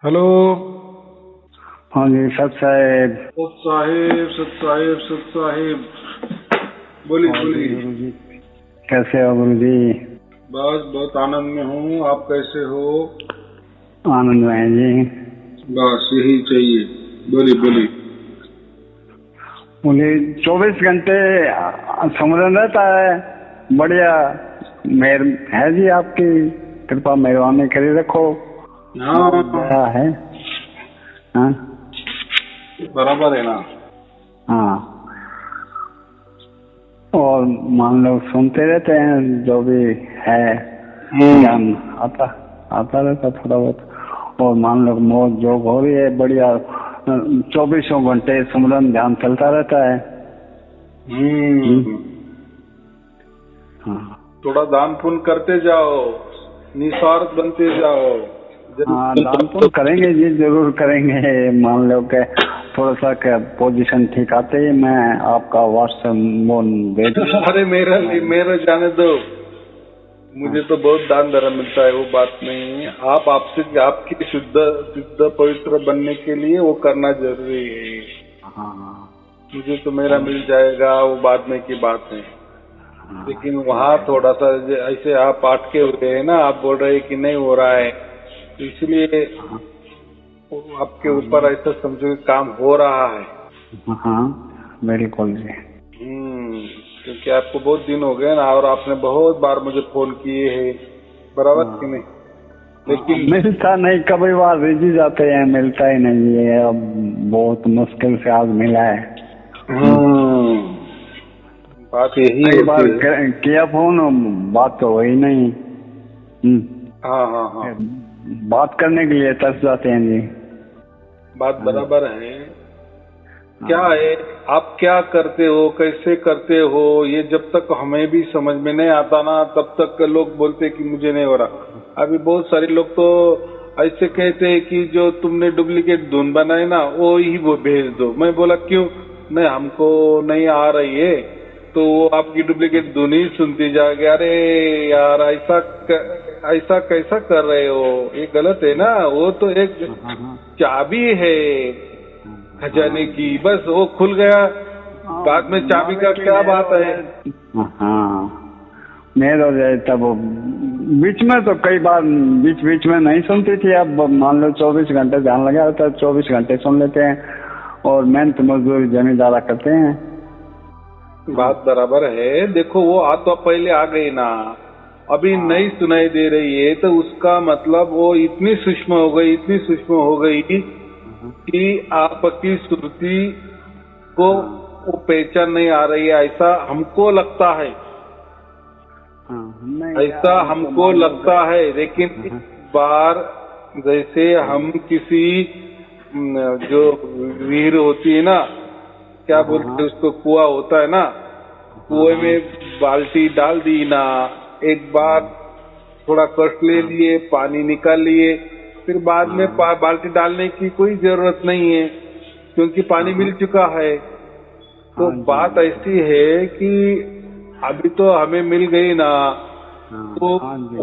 Hello. हाँ जी सत साहेब। सत साहेब सत साहेब सत साहेब, बोलिए और जी बोलिए। गुरु जी कैसे हो गुरु जी? बस बहुत आनंद में हूँ, आप कैसे हो? आनंद में हैं जी। बस यही चाहिए, बोलिए बोलिए। मुझे 24 घंटे समरण रहता है। बढ़िया मेहर है जी, आपकी कृपा मेहरबानी करी रखो। बहुत हाँ दया है। हाँ बराबर है ना। हाँ। और मान लो सुनते रहते हैं जो भी है, ज्ञान आता आता रहता थोड़ा बहुत। और मान लो मौज जोग हो रही है बढ़िया, 24 घंटे सुमरन ध्यान चलता रहता है। हाँ थोड़ा दान पुण्य करते जाओ, निस्वार्थ बनते जाओ। हाँ, दान पुण्य करेंगे जी, जरूर करेंगे। मान लो के थोड़ा सा पोजीशन ठीक आते ही मैं आपका व्हाट्सएप भेज दूंगा। अरे मेरा जाने दो, मुझे तो बहुत दान धर्म मिलता है, वो बात नहीं है। आप आपसे आपकी शुद्ध शुद्ध पवित्र बनने के लिए वो करना जरूरी है। हाँ मुझे तो मेरा मिल जाएगा, वो बाद में की बात है। लेकिन वहाँ थोड़ा सा ऐसे आप अटके हुए हैं ना, आप बोल रहे हैं कि नहीं हो रहा है, तो इसलिए आपके ऊपर ऐसा समझो कि काम हो रहा है। हाँ बिल्कुल जी। क्योंकि आपको बहुत दिन हो गए ना, और आपने बहुत बार मुझे फोन किए हैं, बराबर कि नहीं? लेकिन मिलता नहीं, कभी बार रिजी जाते हैं, मिलता ही नहीं है। अब बहुत मुश्किल से आज मिला है। बात यही कई बार होती है। किया फोन, बात तो हुई नहीं। हाँ हाँ हाँ, बात करने के लिए तरस जाते हैं जी। बात बराबर है। क्या है, आप क्या करते हो, कैसे करते हो, ये जब तक हमें भी समझ में नहीं आता ना, तब तक लोग बोलते कि मुझे नहीं हो रहा। अभी बहुत सारे लोग तो ऐसे कहते हैं कि जो तुमने डुप्लीकेट धुन बनाई ना, वो ही वो भेज दो। मैं बोला क्यों? नहीं, हमको नहीं आ रही है, तो वो आपकी डुप्लीकेट धुन ही सुनती जाएगी। अरे यार, ऐसा कैसा कर रहे हो, ये गलत है ना। वो तो एक चाबी है खजाने की, बस वो खुल गया, बाद में चाबी का क्या बात है। हाँ मेरा जाए तब बीच में तो कई बार बीच में नहीं सुनती थी। अब मान लो 24 घंटे ध्यान लगा रहता है, 24 घंटे सुन लेते हैं और मेहनत मजदूरी जमींदारा करते हैं। बात बराबर है। देखो वो तो पहले आ गई ना, अभी नहीं सुनाई दे रही है, तो उसका मतलब वो इतनी सूक्ष्म हो गई, इतनी सूक्ष्म हो गई कि आपकी श्रुति को वो पहचान नहीं आ रही है, ऐसा हमको लगता है। ऐसा हमको लगता है। लेकिन इस बार जैसे हम किसी जो वीर होती है ना, क्या बोलते हैं उसको, कुआं होता है ना, कुएं में बाल्टी डाल दी ना, एक बार थोड़ा कष्ट ले लिए, पानी निकाल लिए, फिर बाद में बाल्टी डालने की कोई जरूरत नहीं है, क्योंकि पानी मिल चुका है। तो बात ऐसी है कि अभी तो हमें मिल गई ना, तो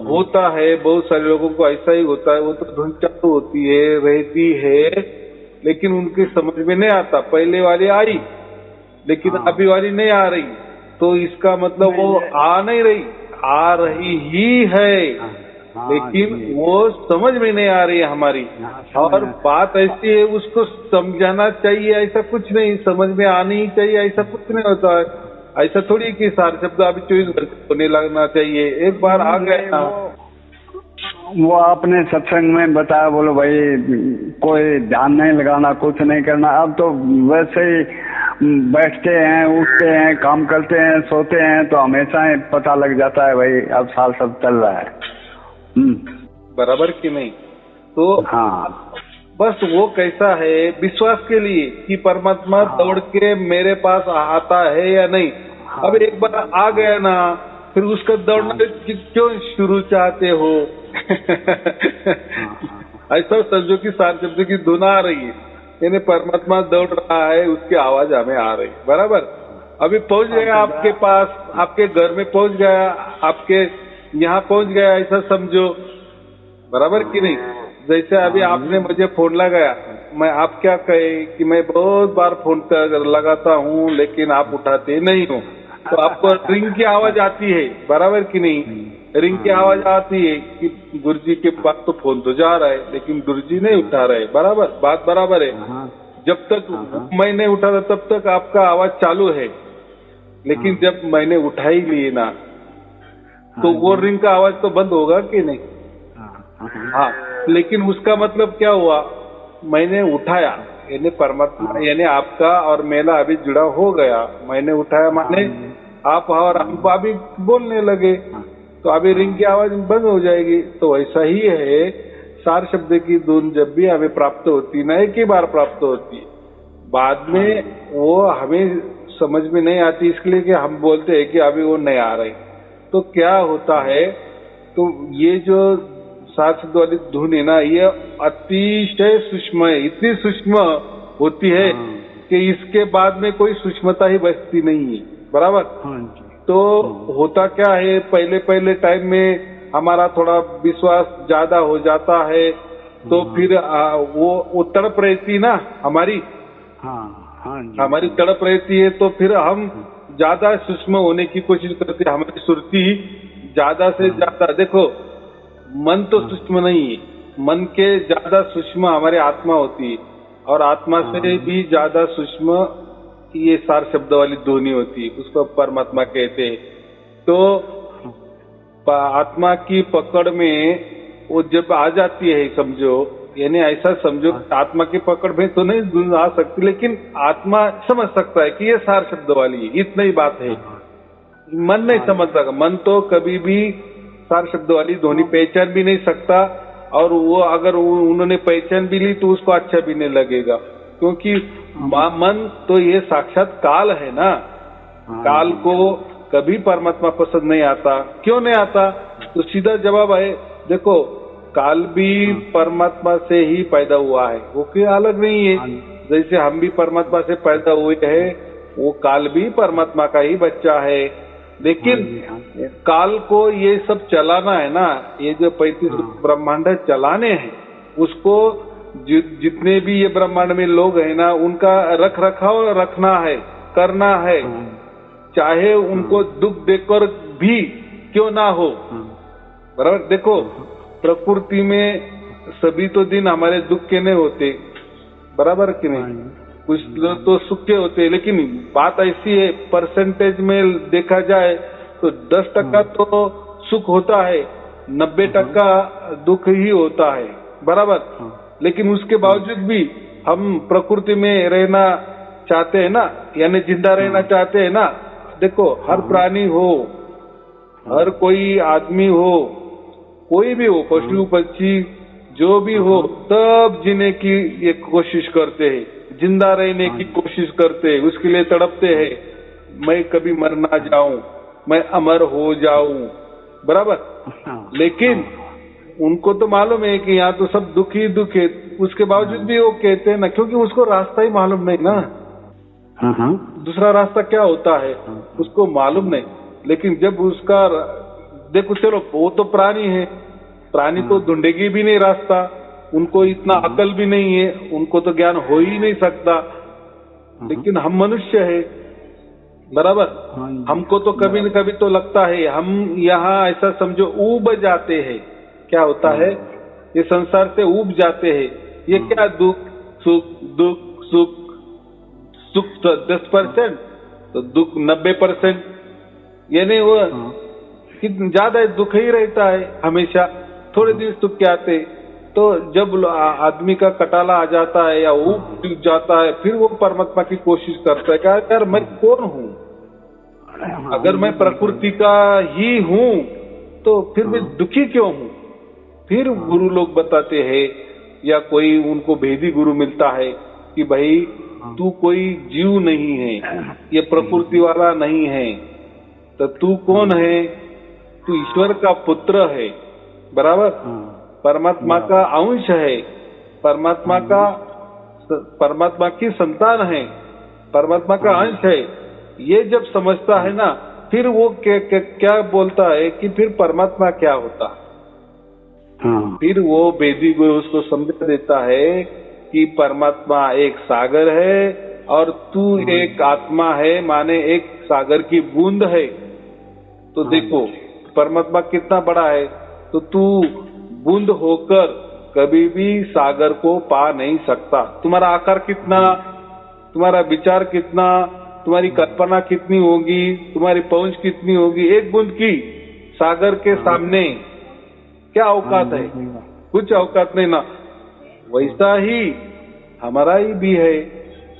होता है बहुत सारे लोगों को ऐसा ही होता है। वो तो धुन चालू होती है, रहती है, लेकिन उनके समझ में नहीं आता। पहले वाली आई, लेकिन अभी वाली नहीं आ रही, तो इसका मतलब वो आ नहीं रही, आ रही ही है, लेकिन वो समझ में नहीं आ रही है हमारी। और बात ऐसी है, उसको समझाना चाहिए, ऐसा कुछ नहीं, समझ में आनी ही चाहिए, ऐसा कुछ नहीं होता है। ऐसा थोड़ी कि सारे शब्द अभी 24 घंटे होने लगना चाहिए, एक बार आ गए ना। वो आपने सत्संग में बताया, बोलो भाई कोई ध्यान नहीं लगाना, कुछ नहीं करना। अब तो वैसे ही बैठते हैं, उठते हैं, काम करते हैं, सोते हैं, तो हमेशा ही पता लग जाता है भाई अब साल सब चल रहा है। बराबर कि नहीं? तो हाँ, बस वो कैसा है, विश्वास के लिए कि परमात्मा दौड़ के मेरे पास आता है या नहीं। अब एक बार आ गया ना, फिर उसका दौड़ना क्यों शुरू चाहते हो? ऐसा समझो कि सात शब्द की धुन आ रही है, यानी परमात्मा दौड़ रहा है, उसकी आवाज हमें आ रही, बराबर। अभी पहुंच गया आपके पास, आपके घर में पहुंच गया, आपके यहाँ पहुंच गया, ऐसा समझो, बराबर कि नहीं? जैसे अभी आपने मुझे फोन लगाया, मैं आप क्या कहे कि मैं बहुत बार फोन लगाता हूँ लेकिन आप उठाते नहीं हो, तो आपको रिंग की आवाज आती है, बराबर कि नहीं? रिंग की आवाज आती है कि गुरुजी के पास तो फोन तो जा रहा है लेकिन गुरुजी नहीं उठा रहे, बराबर, बात बराबर है। जब तक मैं नहीं उठा था तब तक आपका आवाज चालू है, लेकिन जब मैंने उठा ही लिए ना तो वो रिंग का आवाज तो बंद होगा कि नहीं? हाँ, लेकिन उसका मतलब क्या हुआ, मैंने उठाया, यानी परमात्मा यानी आपका और मेरा अभी जुड़ा हो गया। मैंने उठाया माने आप और हम अभी बोलने लगे, तो अभी रिंग की आवाज बंद हो जाएगी। तो ऐसा ही है, सार शब्द की धुन जब भी हमें प्राप्त होती ना, एक ही बार प्राप्त होती है, बाद में वो हमें समझ में नहीं आती, इसलिए कि हम बोलते हैं कि अभी वो नहीं आ रही। तो क्या होता है, तो ये जो सार शब्द वाली धुन है ना, ये अतिशय सूक्ष्म है, इतनी सूक्ष्म होती है कि इसके बाद में कोई सूक्ष्मता ही बचती नहीं है, बराबर। तो होता क्या है, पहले पहले टाइम में हमारा थोड़ा विश्वास ज्यादा हो जाता है, तो फिर वो तड़प रहती ना हमारी, हमारी तड़प रहती है, तो फिर हम ज्यादा सूक्ष्म होने की कोशिश करते हैं। हमारी सुरती ज्यादा से ज्यादा, देखो मन तो सूक्ष्म नहीं है, मन के ज्यादा सूक्ष्म हमारी आत्मा होती है, और आत्मा से भी ज्यादा सूक्ष्म ये सार शब्द वाली ध्वनि होती है, उसको परमात्मा कहते हैं। तो आत्मा की पकड़ में वो जब आ जाती है, समझो, यानी ऐसा समझो, आत्मा की पकड़ में तो नहीं आ सकती, लेकिन आत्मा समझ सकता है कि ये सार शब्द वाली है, इतना ही बात है। मन नहीं समझ सकता, मन तो कभी भी सार शब्द वाली ध्वनि पहचान भी नहीं सकता, और वो अगर उन्होंने पहचान भी ली तो उसको अच्छा भी नहीं लगेगा, क्योंकि मन तो ये साक्षात काल है ना। काल को कभी परमात्मा पसंद नहीं आता। क्यों नहीं आता? तो सीधा जवाब है, देखो काल भी परमात्मा से ही पैदा हुआ है, वो कोई अलग नहीं है। जैसे हम भी परमात्मा से पैदा हुए हैं, वो काल भी परमात्मा का ही बच्चा है। लेकिन काल को ये सब चलाना है ना, ये जो 35 ब्रह्मांड चलाने हैं, उसको जितने भी ये ब्रह्मांड में लोग हैं ना, उनका रख रखाव रखना है, करना है, चाहे उनको दुख देकर भी क्यों ना हो, बराबर। देखो प्रकृति में सभी तो दिन हमारे दुख के नहीं होते, बराबर कि नहीं? कुछ लोग तो सुख के होते हैं, लेकिन बात ऐसी है, परसेंटेज में देखा जाए तो 10% तो सुख होता है, 90% दुख ही होता है, बराबर। लेकिन उसके बावजूद भी हम प्रकृति में रहना चाहते हैं ना, यानी जिंदा रहना चाहते हैं ना। देखो हर प्राणी हो, हर कोई आदमी हो, कोई भी हो, पशु पक्षी जो भी हो, सब जीने की ये कोशिश करते हैं, जिंदा रहने की कोशिश करते हैं, उसके लिए तड़पते हैं, मैं कभी मर ना जाऊं, मैं अमर हो जाऊं, बराबर। लेकिन उनको तो मालूम है कि यहाँ तो सब दुख ही दुख है, उसके बावजूद भी वो कहते हैं ना, क्योंकि उसको रास्ता ही मालूम नहीं ना। दूसरा रास्ता क्या होता है उसको मालूम नहीं। लेकिन जब उसका देखो, चलो वो तो प्राणी है, प्राणी तो ढूंढेगी भी नहीं रास्ता, उनको इतना अकल भी नहीं है, उनको तो ज्ञान हो ही नहीं सकता। लेकिन हम मनुष्य है, बराबर। हमको तो कभी न कभी तो लगता है, हम यहाँ ऐसा समझो ऊब जाते हैं। क्या होता है, ये संसार से ऊब जाते हैं। ये क्या दुख सुख, दुख सुख, सुख 10% तो दुख 90%, यानी वो ज्यादा दुख ही रहता है हमेशा, थोड़े दिन सुख के आते। तो जब आदमी का कटाला आ जाता है या ऊब जाता है, फिर वो परमात्मा की कोशिश करता है कि यार मैं कौन हूँ, अगर मैं प्रकृति का ही हूँ तो फिर मैं दुखी क्यों हूँ। फिर गुरु लोग बताते हैं, या कोई उनको भेदी गुरु मिलता है कि भाई तू कोई जीव नहीं है, ये प्रकृति वाला नहीं है, तो तू कौन है? तू ईश्वर का पुत्र है, बराबर, परमात्मा का अंश है, परमात्मा की संतान है, परमात्मा का अंश है। ये जब समझता है ना, फिर वो क्या बोलता है कि फिर परमात्मा क्या होता। हाँ फिर वो वेदी गुरु उसको समझा देता है कि परमात्मा एक सागर है और तू एक आत्मा है, माने एक सागर की बूंद है। तो देखो परमात्मा कितना बड़ा है, तो तू बूंद होकर कभी भी सागर को पा नहीं सकता। तुम्हारा आकार कितना, तुम्हारा विचार कितना, तुम्हारी कल्पना कितनी होगी, तुम्हारी पहुंच कितनी होगी, एक बूंद की सागर के सामने क्या औकात है? कुछ औकात नहीं ना। वैसा ही हमारा ही भी है।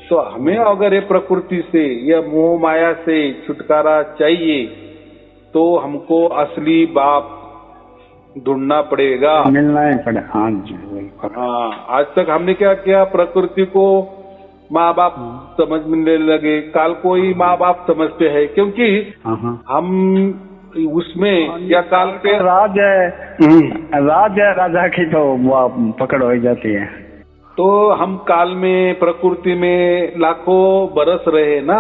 तो हमें अगर ये प्रकृति से या मोह माया से छुटकारा चाहिए तो हमको असली बाप ढूंढना पड़ेगा, मिलना ही पड़ेगा। हाँ जी बिल्कुल। हाँ, आज तक हमने क्या किया, प्रकृति को माँ बाप समझने लगे, काल को ही माँ बाप समझते हैं, क्योंकि हम उसमें या काल के राज है राजा की तो वो पकड़ हो जाती है। तो हम काल में प्रकृति में लाखों बरस रहे ना,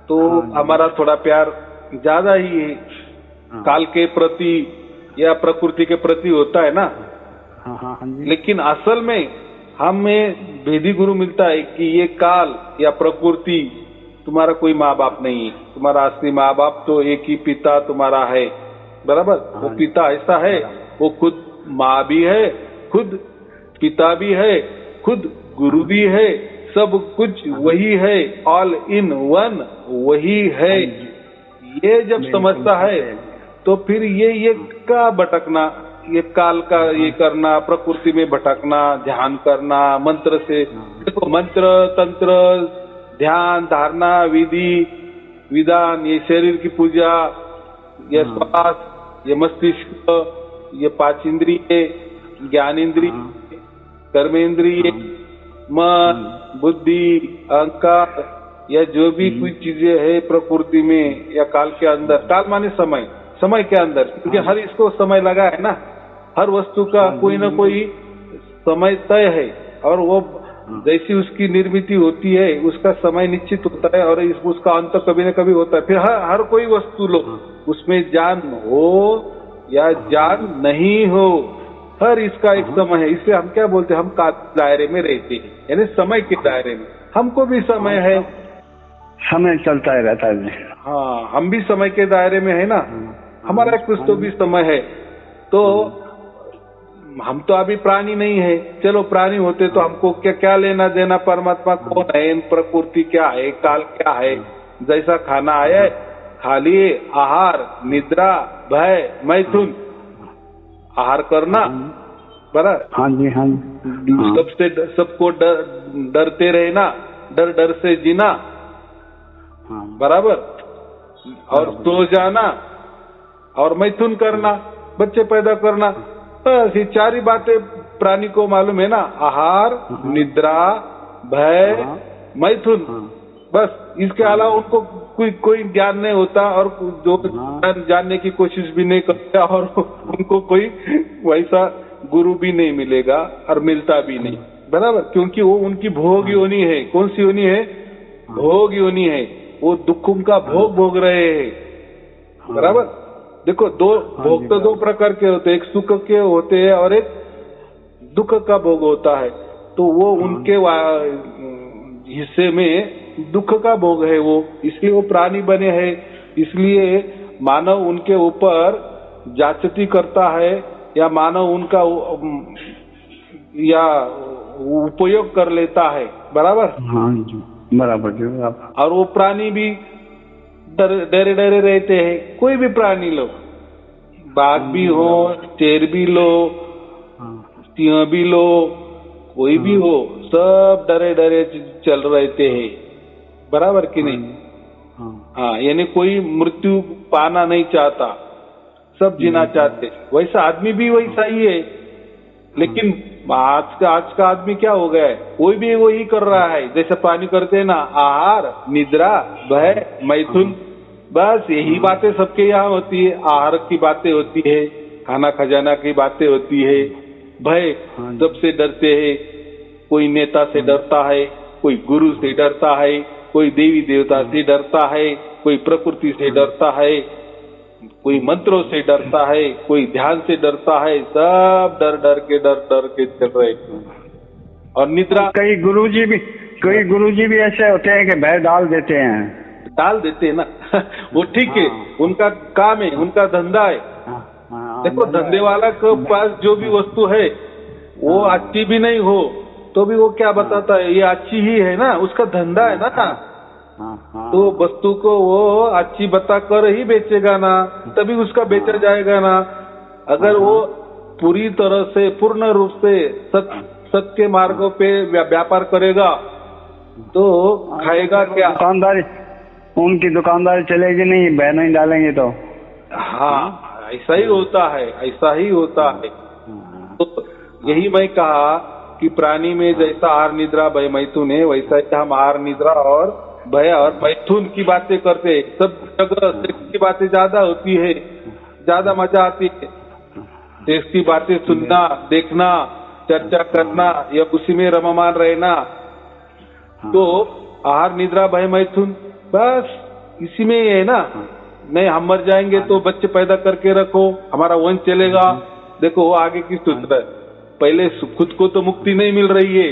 तो हमारा थोड़ा प्यार ज्यादा ही है काल के प्रति या प्रकृति के प्रति होता है ना। लेकिन असल में हमें वेदी गुरु मिलता है कि ये काल या प्रकृति तुम्हारा कोई माँ बाप नहीं है, तुम्हारा असली माँ बाप तो एक ही पिता तुम्हारा है, बराबर। वो पिता ऐसा है, वो खुद माँ भी है, खुद पिता भी है, खुद गुरु भी है, सब कुछ वही है, ऑल इन वन वही है। ये जब समझता है तो फिर ये का भटकना, ये काल का ये करना, प्रकृति में भटकना, ध्यान करना मंत्र से, देखो मंत्र तंत्र ध्यान धारणा विधि विधान, ये शरीर की पूजा, ये श्वास, ये मस्तिष्क, ये 5 इंद्रिय, ज्ञानेन्द्रिय, कर्मेंद्रिय, मन बुद्धि अहंकार, या जो भी कुछ चीजें है प्रकृति में या काल के अंदर, काल माने समय, समय के अंदर, क्योंकि हर इसको समय लगा है ना, हर वस्तु का कोई ना कोई समय तय है, और वो जैसी उसकी निर्मिति होती है उसका समय निश्चित होता है, और उसका अंत कभी न कभी होता है। फिर हर कोई वस्तु लो, उसमें जान हो या जान नहीं हो, हर इसका एक समय है। इससे हम क्या बोलते हैं, हम काल दायरे में रहते हैं, यानी समय के दायरे में। हमको भी समय है, समय चलता ही रहता है। हाँ, हम भी समय के दायरे में है ना, हमारा कुछ तो भी समय है। तो हम तो अभी प्राणी नहीं है, चलो प्राणी होते तो हमको क्या लेना देना, परमात्मा कौन है, प्रकृति क्या है, काल क्या है, जैसा खाना आया है खा लिए, आहार निद्रा भय मैथुन, आहार करना, बराबर। हाँ जी हाँ जी। सबसे सबको डरते रहना, डर डर से जीना, बराबर, और सो जाना और मैथुन करना, बच्चे पैदा करना, बस ये 4 ही बातें प्राणी को मालूम है ना, आहार निद्रा भय मैथुन, बस। इसके अलावा उनको कोई ज्ञान नहीं होता, और जो जानने की कोशिश भी नहीं करता, और उनको कोई वैसा गुरु भी नहीं मिलेगा और मिलता भी नहीं, बराबर, क्योंकि वो उनकी भोग योनि है। कौन सी योनि है? भोग योनि है। वो दुखों का भोग भोग रहे हैं, बराबर। देखो, भोग तो 2 प्रकार के होते हैं, एक सुख के होते हैं और एक दुख का भोग होता है। तो वो उनके हिस्से में दुख का भोग है वो, इसलिए वो प्राणी बने हैं। इसलिए मानव उनके ऊपर जाचती करता है, या मानव उनका या उपयोग कर लेता है, बराबर। हाँ जी, बराबर जी, बराबर। और वो प्राणी भी डरे डरे रहते हैं। कोई भी प्राणी लो, बाघ भी हो, शेर भी लो, सिंह भी लो, कोई भी हो, सब डरे डरे चल रहते हैं, बराबर कि नहीं? हाँ, यानी कोई मृत्यु पाना नहीं चाहता, सब जीना चाहते। वैसा आदमी भी वैसा ही है। लेकिन आज का आदमी क्या हो गया है, कोई भी वही कर रहा है जैसे प्राणी करते हैं ना, आहार निद्रा भय मैथुन, बस यही बातें सबके यहाँ होती है। आहार की बातें होती है, खाना खजाना की बातें होती है, भय सबसे डरते हैं, कोई नेता से डरता है, कोई गुरु से डरता है, कोई देवी देवता से डरता है, कोई प्रकृति से डरता है, कोई मंत्रों से डरता है, कोई ध्यान से डरता है, सब डर डर के चल रहे। और निद्रा, कई गुरुजी भी ऐसे होते हैं कि भय डाल देते हैं ना वो ठीक है, उनका काम है, उनका धंधा है। देखो धंधे वाला के पास जो भी वस्तु है वो अच्छी भी नहीं हो तो भी वो क्या बताता है, ये अच्छी ही है ना, उसका धंधा है ना। तो वस्तु को वो अच्छी बताकर ही बेचेगा ना, तभी उसका बेचा जाएगा ना। अगर वो पूरी तरह से पूर्ण रूप से सत्य के मार्गों पे व्यापार करेगा तो खाएगा क्या? उनकी दुकानदारी चलेगी नहीं, भय नहीं डालेंगे तो। हाँ, ऐसा ही होता है। तो यही मैं कहा कि प्राणी में जैसा आहार निद्रा भय मैथुन है, वैसा ही हम आहार निद्रा और भय और मैथुन की बातें करते हैं। सब जगह सेक्स की बातें ज्यादा होती है, ज्यादा मजा आती है। सेक्स की बातें सुनना, देखना, चर्चा करना या उसी में रममान रहना। तो आहार निद्रा भय मैथुन बस इसी में ही है ना। नहीं हम मर जाएंगे तो बच्चे पैदा करके रखो, हमारा वंश चलेगा। देखो वो आगे की सोच रहा है, पहले खुद को तो मुक्ति नहीं मिल रही है,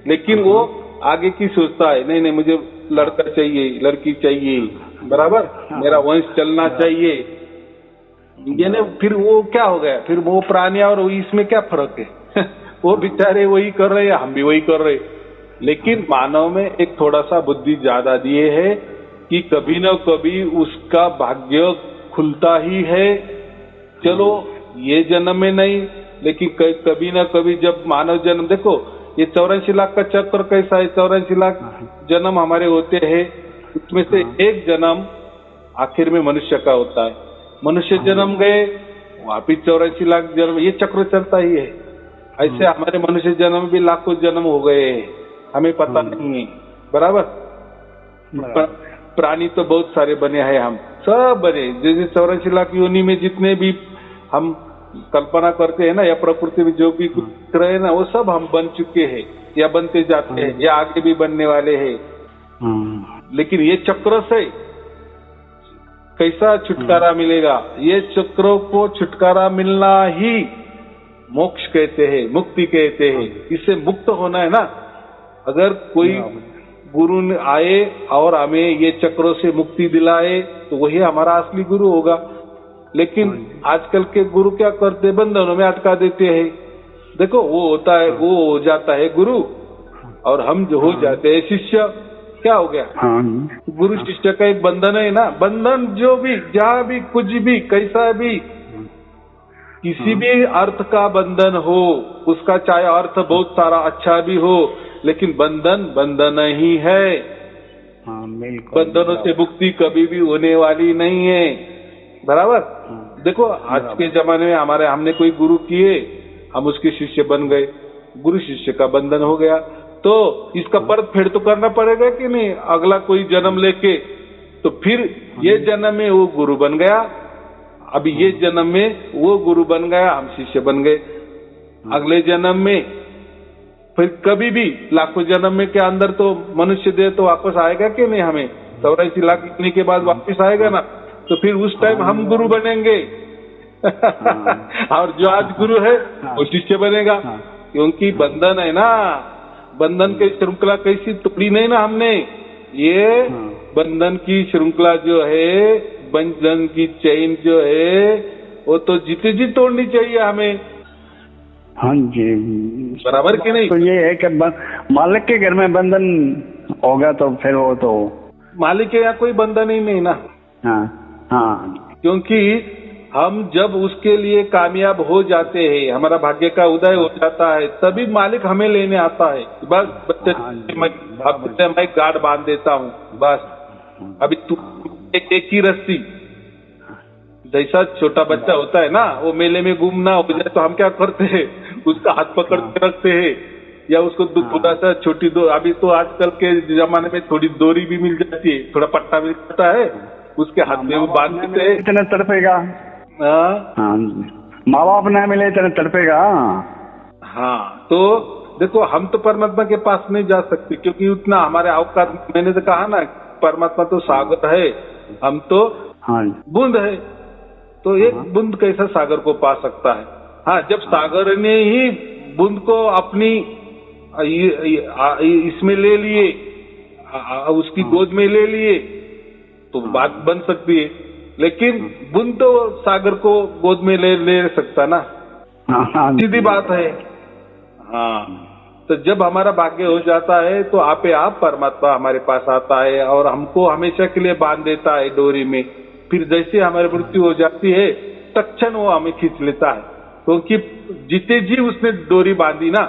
लेकिन वो आगे की सोचता है, नहीं मुझे लड़का चाहिए, लड़की चाहिए, बराबर मेरा वंश चलना चाहिए। यानी फिर वो क्या हो गया, फिर वो प्राणी और इसमें क्या फर्क है? वो बेचारे वही कर रहे हैं, हम भी वही कर रहे। लेकिन मानव में एक थोड़ा सा बुद्धि ज्यादा दिए है कि कभी न कभी उसका भाग्य खुलता ही है। चलो ये जन्म में नहीं, लेकिन कभी न कभी जब मानव जन्म, देखो ये 84 लाख का चक्र कैसा है, 84 लाख जन्म हमारे होते हैं, उसमें से एक जन्म आखिर में मनुष्य का होता है। मनुष्य जन्म गए, वापिस 84 लाख जन्म, ये चक्र चलता ही है। ऐसे हमारे मनुष्य जन्म भी लाखों जन्म हो गए हैं, हमें पता नहीं है, बराबर। प्राणी तो बहुत सारे बने हैं, हम सब बने, जैसे 84 लाख योनि में जितने भी हम कल्पना करते हैं ना, या प्रकृति में जो भी कुछ रहे ना, वो सब हम बन चुके हैं या बनते जाते हैं या आगे भी बनने वाले हैं। लेकिन ये चक्र से कैसा छुटकारा मिलेगा? ये चक्रों को छुटकारा मिलना ही मोक्ष कहते हैं, मुक्ति कहते हैं। इससे मुक्त होना है ना। अगर कोई गुरु आए और हमें ये चक्रों से मुक्ति दिलाए तो वही हमारा असली गुरु होगा। लेकिन आजकल के गुरु क्या करते, बंधनों में अटका देते हैं। देखो वो होता है, वो हो जाता है गुरु और हम जो हो जाते हैं शिष्य। क्या हो गया? गुरु शिष्य का एक बंधन है ना। बंधन जो भी, जहाँ भी, कुछ भी, कैसा भी, किसी भी अर्थ का बंधन हो, उसका चाहे अर्थ बहुत सारा अच्छा भी हो, लेकिन बंधन ही है। बंधनों से मुक्ति कभी भी होने वाली नहीं है, बराबर। देखो आज के जमाने में हमने कोई गुरु किए, हम उसके शिष्य बन गए, गुरु शिष्य का बंधन हो गया, तो इसका परत फेर तो करना पड़ेगा कि नहीं? अगला कोई जन्म लेके, तो फिर ये जन्म में वो गुरु बन गया, अभी ये जन्म में वो गुरु बन गया, हम शिष्य बन गए। अगले जन्म में फिर कभी भी लाखों जन्म में के अंदर तो मनुष्य देह तो वापस आएगा कि नहीं? हमें 84 लाख लिखने के बाद वापस आएगा ना, तो फिर उस टाइम हम गुरु बनेंगे। और जो आज गुरु है वो शिष्य बनेगा, क्योंकि बंधन है ना। बंधन की श्रृंखला कैसी तोड़ी नहीं ना हमने। ये बंधन की श्रृंखला जो है, बंधन की चेन जो है, वो तो जीते जी तोड़नी चाहिए हमें। हाँ जी, बराबर कि नहीं? तो ये है कि मालिक के घर में बंधन होगा तो फिर वो तो मालिक के यहाँ कोई बंधन ही नहीं ना। हाँ, क्योंकि हम जब उसके लिए कामयाब हो जाते हैं, हमारा भाग्य का उदय हो जाता है, तभी मालिक हमें लेने आता है। बस बच्चे मैं गार्ड बांध देता हूँ, बस अभी तू एक ही रस्सी। जैसा छोटा बच्चा होता है ना, वो मेले में गुम ना हो जाए तो हम क्या करते हैं, उसका हाथ पकड़ के रखते हैं, या उसको थोड़ा सा छोटी अभी तो आजकल के जमाने में थोड़ी डोरी भी मिल जाती है, थोड़ा पट्टा मिल जाता है, उसके हाथ में वो बांध देते हैं। इतना तड़पेगा, माँ बाप न मिले इतना तड़पेगा। हाँ, तो देखो हम तो परमात्मा के पास नहीं जा सकते, क्योंकि उतना हमारे औकात। मैंने तो कहा ना, परमात्मा तो सागर है, हम तो बूंद है। तो एक बूंद कैसा सागर को पा सकता है? हाँ, जब सागर ने ही बूंद को अपनी इसमें ले लिए, उसकी गोद में ले लिए, तो बात बन सकती है। लेकिन बूंद तो सागर को गोद में ले सकता ना, सीधी बात है। हाँ, तो जब हमारा भाग्य हो जाता है तो आपे आप परमात्मा हमारे पास आता है और हमको हमेशा के लिए बांध देता है डोरी में। फिर जैसे हमारी मृत्यु हो जाती है तत्क्षण वो हमें खींच लेता है, क्योंकि जीते जी उसने डोरी बांधी ना।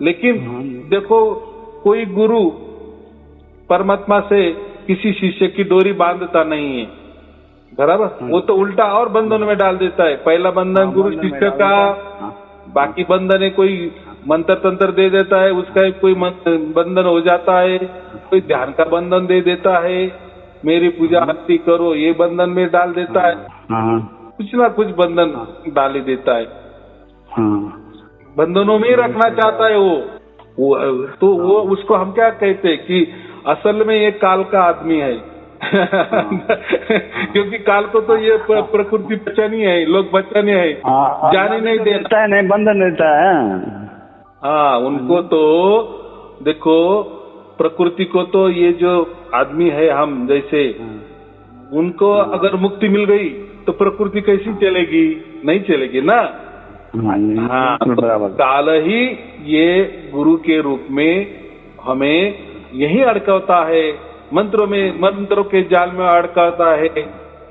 लेकिन देखो, कोई गुरु परमात्मा से किसी शिष्य की डोरी बांधता नहीं है, बराबर। वो तो उल्टा और बंधन में डाल देता है। पहला बंधन गुरु शिष्य का, बाकी बंधन है कोई मंत्र तंत्र दे देता है, उसका कोई बंधन हो जाता है, कोई ध्यान का बंधन दे देता है, मेरी पूजा आरती करो, ये बंधन में डाल देता है, कुछ ना कुछ बंधन डाल ही देता है। बंधनों में ही रखना चाहता है वो तो वो उसको हम क्या कहते हैं कि असल में ये काल का आदमी है। क्योंकि काल को तो ये प्रकृति बचानी है, लोग बचाने है, जाने नहीं देता है, नहीं बंधन देता है। हाँ, उनको तो देखो, प्रकृति को तो ये जो आदमी है हम जैसे, उनको अगर मुक्ति मिल गई तो प्रकृति कैसी चलेगी? नहीं चलेगी ना। हाँ, तो काल ही ये गुरु के रूप में हमें यही अड़काता है, मंत्रों के जाल में अड़काता है,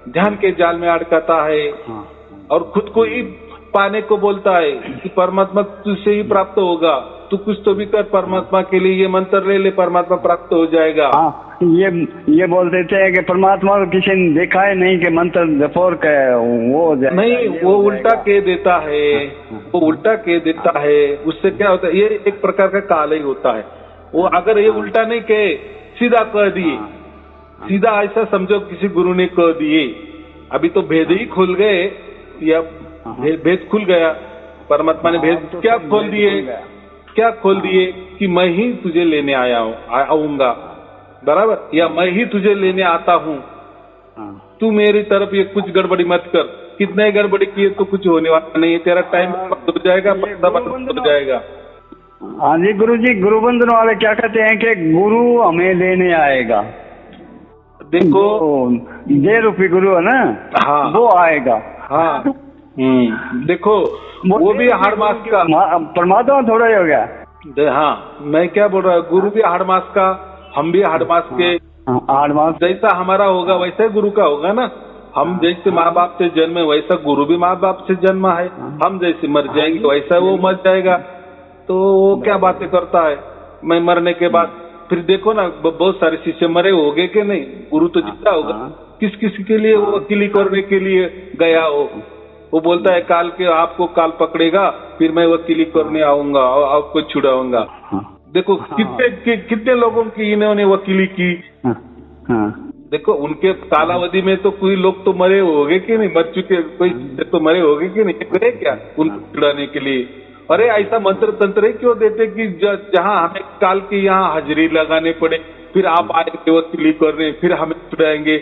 ध्यान के जाल में अड़काता है, और खुद को ही पाने को बोलता है कि परमात्मा तुझसे ही प्राप्त होगा, तू कुछ तो भी कर परमात्मा के लिए, ये मंत्र ले ले, परमात्मा प्राप्त हो जाएगा। ये बोल देते हैं कि परमात्मा को किसी ने देखा है नहीं कि मंत्र जपोर का वो नहीं, वो उल्टा कह देता है, वो उल्टा कह देता है। उससे क्या होता है, ये एक प्रकार का काल ही होता है। वो अगर ये उल्टा नहीं कहे, सीधा कह दिए, सीधा ऐसा समझो किसी गुरु ने कह दिए, अभी तो भेद ही खुल गए, या भेद खुल गया, परमात्मा ने भेद क्या खोल दिए, क्या खोल दिए कि मैं ही तुझे लेने आऊंगा, बराबर, या मैं ही तुझे लेने आता हूँ, तू मेरी तरफ ये कुछ गड़बड़ी मत कर। कितने गड़बड़ी किए तो कुछ होने वाला नहीं है, तेरा टाइम हो जाएगा, हो जाएगा। हाँ जी गुरुजी, गुरु बंधन वाले क्या कहते हैं कि गुरु हमें लेने आएगा। देखो, 1.5 रुपये गुरु है ना, हाँ, वो आएगा। हाँ, देखो, वो भी हाड़ मास का, परमात्मा थोड़ा ही हो गया। हाँ, मैं क्या बोल रहा हूँ, गुरु भी हाड़ मास का, हम भी हाड़ मास के। हाड़ मास जैसा हमारा होगा वैसा गुरु का होगा ना। हम जैसे माँ बाप से जन्मे वैसा गुरु भी माँ बाप से जन्मा है। हम जैसे मर जाएंगे वैसा वो मर जाएगा। तो वो क्या बातें करता है, मैं मरने के बाद फिर देखो ना, बहुत सारे शिष्य मरे होंगे कि नहीं, गुरु तो जिंदा होगा। किस किस के लिए वो वकीली करने के लिए गया हो, वो बोलता है काल के, आपको काल पकड़ेगा फिर मैं वकीली करने आऊंगा और आपको छुड़ाऊंगा। देखो कितने लोगों की इन्होंने वकीली की। देखो, उनके कालावधि में तो कोई लोग तो मरे होंगे कि नहीं, मर चुके कोई तो मरे होंगे कि नहीं, गए क्या उनको छुड़ाने के लिए। अरे ऐसा मंत्र तंत्र क्यों देते कि जहाँ हमें काल की यहाँ हाजिरी लगाने पड़े, फिर आप आएंगे वकीली करने, फिर हमें छुड़ाएंगे।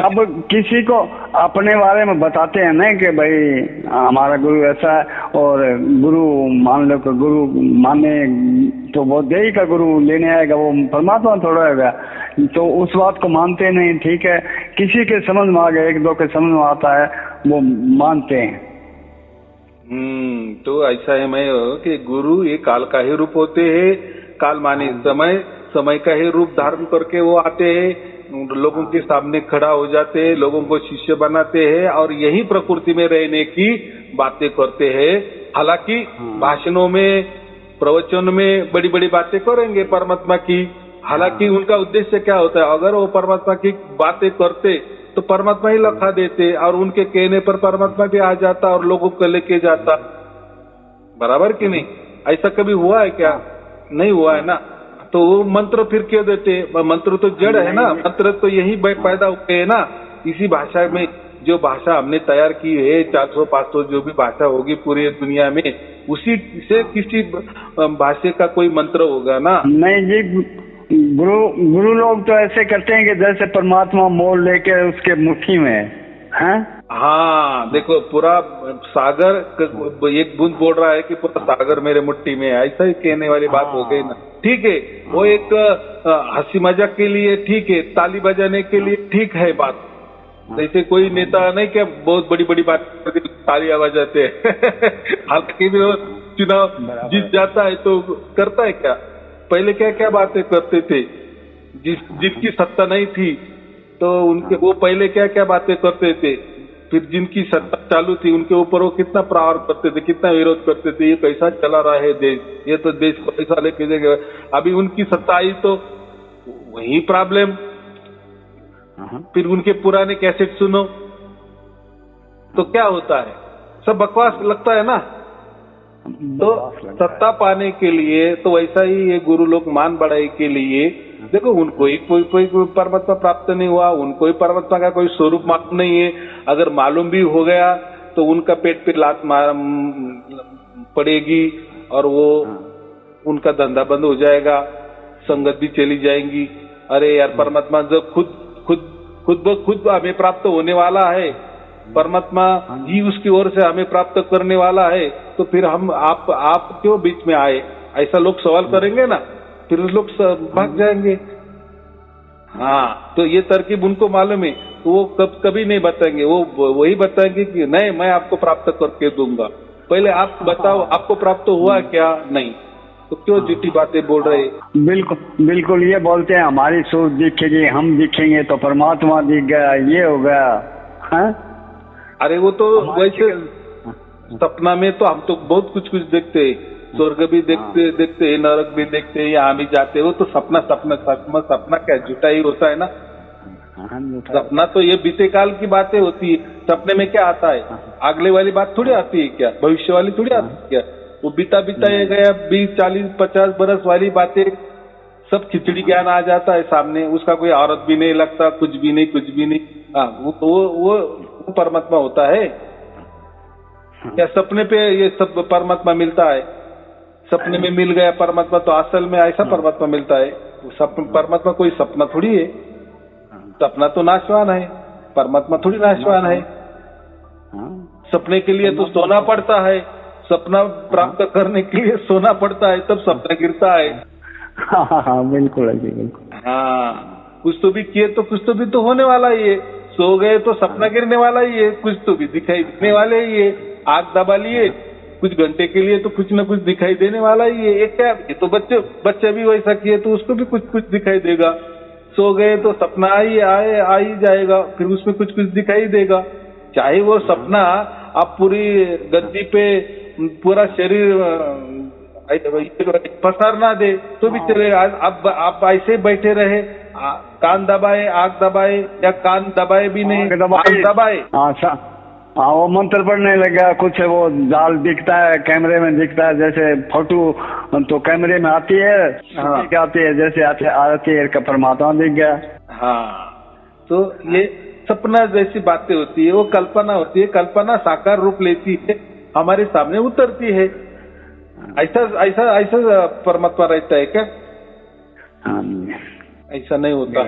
अब किसी को अपने बारे में बताते हैं ना कि भाई हमारा गुरु ऐसा है, और गुरु मान लो कि गुरु माने तो वो देही का गुरु लेने आएगा, वो परमात्मा थोड़ा होगा, तो उस बात को मानते नहीं। ठीक है, किसी के समझ में आ गया, एक दो के समझ में आता है, वो मानते हैं। तो ऐसा है मैं कि गुरु ये काल का ही रूप होते हैं। काल माने समय का ही रूप धारण करके वो आते हैं, लोगों के सामने खड़ा हो जाते हैं, लोगों को शिष्य बनाते हैं, और यही प्रकृति में रहने की बातें करते हैं। हालांकि भाषणों में, प्रवचन में बड़ी बड़ी बातें करेंगे परमात्मा की। हालांकि उनका उद्देश्य क्या होता है, अगर वो परमात्मा की बातें करते तो परमात्मा ही लखा देते, और उनके कहने पर परमात्मा भी आ जाता और लोगों को लेके जाता, बराबर कि नहीं। ऐसा कभी हुआ है क्या? नहीं हुआ है ना। तो वो मंत्र फिर क्यों देते? मंत्र तो जड़ है ना, मंत्र तो यही पैदा हुए है ना, इसी भाषा में। जो भाषा हमने तैयार की है, 400-500 जो भी भाषा होगी पूरी दुनिया में, उसी से किसी भाषा का कोई मंत्र होगा ना। नहीं जी, गुरु लोग तो ऐसे करते हैं कि जैसे परमात्मा मोल लेके उसके मुट्ठी में है। हाँ देखो, पूरा सागर एक बूंद बोल रहा है कि पूरा सागर मेरे मुट्ठी में है, ऐसा ही कहने वाली बात हो गई ना। ठीक है, वो एक हंसी मजाक के लिए ठीक है, ताली बजाने के लिए ठीक है बात। जैसे कोई नेता नहीं क्या बहुत बड़ी बड़ी बात करके तालियां बजाते हैं हालांकि भी वो चुनाव जीत जाता है तो करता है क्या? पहले क्या क्या बातें करते थे, जिसकी सत्ता नहीं थी तो उनके वो पहले क्या क्या बातें करते थे, फिर जिनकी सत्ता चालू थी उनके ऊपर वो कितना प्रहार करते थे, कितना विरोध करते थे, ये कैसा चला रहा है देश, ये तो देश को पैसा लेके देगा। अभी उनकी सत्ता आई तो वही प्रॉब्लम, फिर उनके पुराने कैसेट सुनो तो क्या होता है, सब बकवास लगता है ना। तो सत्ता पाने के लिए तो वैसा ही ये गुरु लोग मान बढ़ाई के लिए, देखो उनको ही कोई परमात्मा प्राप्त नहीं हुआ, उनको ही परमात्मा का कोई स्वरूप मालूम नहीं है। अगर मालूम भी हो गया तो उनका पेट पे लात पड़ेगी और वो उनका धंधा बंद हो जाएगा, संगत भी चली जाएंगी। अरे यार, परमात्मा जब खुद हमें प्राप्त होने वाला है, परमात्मा ही उसकी ओर से हमें प्राप्त करने वाला है, तो फिर हम आप क्यों बीच में आए, ऐसा लोग सवाल करेंगे ना, फिर लोग भाग जाएंगे। हाँ, तो ये तरकीब उनको मालूम है, तो वो कभी नहीं बताएंगे, वो वही बताएंगे कि नहीं मैं आपको प्राप्त करके दूंगा। पहले आप बताओ आपको प्राप्त हुआ क्या? नहीं, तो क्यों झूठी बातें बोल रहे? बिल्कुल ये बोलते हैं हमारी सोच दिखेगी, हम दिखेंगे तो परमात्मा दिख गया, ये हो गया है? अरे वो तो वैसे सपना में तो हम तो बहुत कुछ देखते हैं, स्वर्ग भी देखते हैं, नरक भी देखते हैं, यहाँ भी जाते हैं। वो तो सपना क्या झूठा ही होता है ना। सपना तो ये बीते काल की बातें होती है। सपने में क्या आता है? अगले वाली बात थोड़ी आती है क्या, भविष्य वाली थोड़ी आती है क्या? वो बीता ये गया 20, 40, 50 बरस वाली बातें सब खिचड़ी ज्ञान आ जाता है सामने, उसका कोई औरत भी नहीं लगता, कुछ भी नहीं। हाँ, वो परमात्मा होता है क्या? सपने पे ये सब परमात्मा मिलता है, सपने में मिल गया परमात्मा, तो असल में ऐसा परमात्मा मिलता है? परमात्मा कोई सपना थोड़ी है, सपना तो नाशवान है, परमात्मा थोड़ी नाशवान है। सपने के लिए तो सोना पड़ता है, सपना प्राप्त करने के लिए सोना पड़ता है, तब सपना गिरता है। हाँ, बिल्कुल। हाँ, कुछ तो भी किए तो कुछ तो भी तो होने वाला ही है। सो गए तो सपना गिरने वाला ही है, कुछ तो भी दिखाई देने वाले ही है। आग दबा लिए कुछ घंटे के लिए तो कुछ न कुछ दिखाई देने वाला ही है। एक क्या, ये तो बच्चे भी वैसा किए तो उसको भी कुछ दिखाई देगा। सो गए तो सपना आ ही जाएगा, फिर उसमें कुछ दिखाई देगा। चाहे वो सपना आप पूरी गद्दी पे पूरा शरीर पसार ना दे तो भी चलेगा। आप ऐसे बैठे रहे, कान दबाए, आग दबाए, या कान दबाए भी नहीं, आग दबाए। हाँ, वो मंत्र पढ़ने लगा, कुछ वो जाल दिखता है, कैमरे में दिखता है, जैसे फोटो तो कैमरे में आती है, आती है, जैसे आती है का परमात्मा दिख गया। हाँ, तो ये सपना जैसी बातें होती है, वो कल्पना होती है। कल्पना साकार रूप लेती है, हमारे सामने उतरती है। ऐसा परमात्मा रहता है क्या? ऐसा नहीं होता।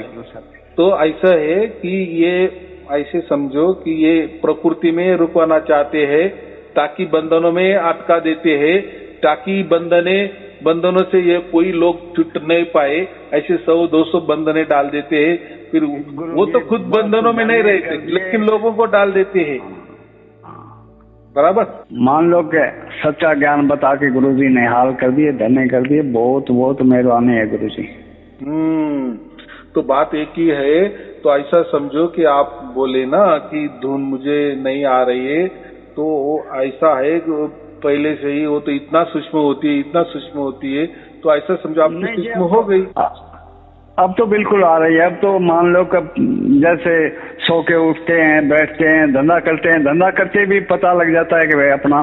तो ऐसा है कि ये ऐसे समझो कि ये प्रकृति में रुकवाना चाहते हैं, ताकि बंधनों में अटका देते हैं, ताकि बंधनों से ये कोई लोग छूट नहीं पाए। ऐसे 100-200 बंधने डाल देते हैं, फिर वो तो खुद बंधनों में नहीं रहते, लेकिन लोगों को डाल देते हैं। बराबर, मान लो कि सच्चा ज्ञान बता के गुरुजी ने हाल कर दिए, धन्य कर दिए, बहुत मेहरबानी है गुरुजी। तो बात एक ही है। तो ऐसा समझो कि आप बोले ना कि धुन मुझे नहीं आ रही है, तो ऐसा है कि पहले से ही वो तो इतना सूक्ष्म होती है, तो ऐसा समझो आप सूक्ष्म हो गई। अब तो बिल्कुल आ रही है। अब तो मान लो कि जैसे सो के उठते हैं, बैठते हैं, धंधा करते हैं, धंधा करते भी पता लग जाता है कि भाई अपना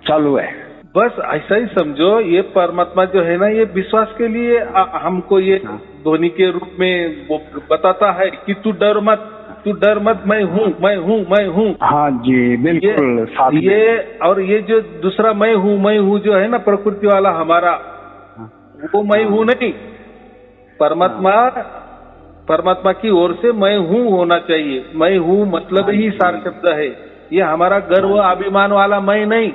चालू है। बस ऐसा ही समझो, ये परमात्मा जो है ना, ये विश्वास के लिए हमको ये ध्वनि के रूप में वो बताता है कि तू डर मत, मैं हूँ। हाँ जी, बिल्कुल। ये और ये जो दूसरा मैं हूँ जो है ना, प्रकृति वाला हमारा, वो मैं हूँ नहीं, परमात्मा की ओर से मैं हूँ होना चाहिए। मैं हूँ मतलब ही सार शब्द है। ये हमारा गर्व अभिमान वाला मैं नहीं,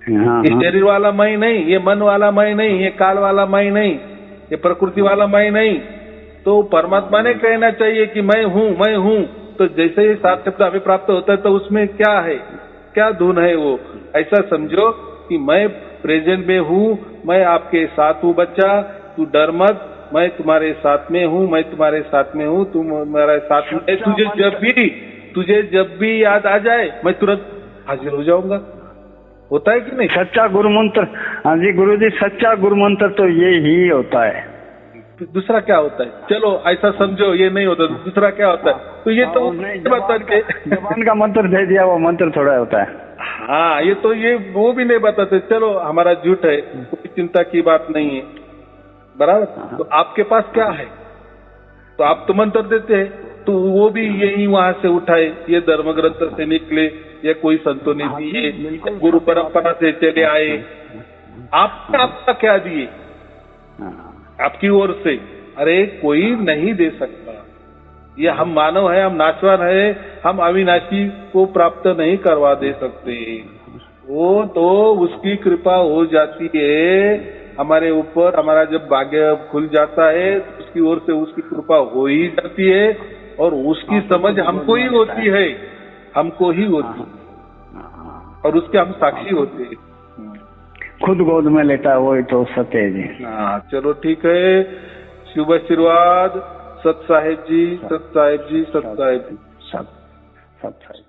ये शरीर वाला मैं नहीं, ये मन वाला मैं नहीं, ये काल वाला मैं नहीं, ये प्रकृति वाला मैं नहीं। तो परमात्मा ने कहना चाहिए कि मैं हूँ, मैं हूँ। तो जैसे ही सार शब्द हमें प्राप्त होता है तो उसमें क्या है, क्या धुन है वो। ऐसा समझो कि मैं प्रेजेंट में हूँ, मैं आपके साथ हूँ बच्चा, तू डर मत, मैं तुम्हारे साथ में हूँ, मैं तुम्हारे साथ में हूँ, तुम मेरे साथ में। तुझे जब भी याद आ जाए मैं तुरंत हाजिर हो जाऊंगा। होता है कि नहीं? सच्चा गुरु मंत्र। हाँ जी गुरु जी, सच्चा गुरु मंत्र तो ये ही होता है। दूसरा क्या होता है? चलो ऐसा समझो ये नहीं होता, दूसरा क्या होता है? तो ये तो जबान का मंत्र दे दिया, वो मंत्र थोड़ा होता है। हाँ, ये तो ये वो भी नहीं बताते। चलो हमारा झूठ है, कोई चिंता की बात नहीं है, बराबर। तो आपके पास क्या है? तो आप तो मंत्र देते हैं, तो वो भी यही वहां से उठाए, ये धर्म ग्रंथ से निकले, या कोई संतों ने दिए, गुरु परंपरा से चले आए। आपका क्या दिए आपकी ओर से? अरे कोई नहीं दे सकता। ये हम मानव है, हम नाशवान है, हम अविनाशी को प्राप्त नहीं करवा दे सकते। वो तो उसकी कृपा हो जाती है हमारे ऊपर। हमारा जब भाग्य खुल जाता है तो उसकी ओर से उसकी कृपा हो ही जाती है, और उसकी समझ हमको ही होती है, हमको ही होती है, और उसके हम साक्षी होते हैं। खुद गोद में लेता है वही तो सत्य है जी। हाँ चलो ठीक है। शुभ आशीर्वाद। सत साहेब जी, सत साहेब जी, सत साहेब जी, सत साहेब।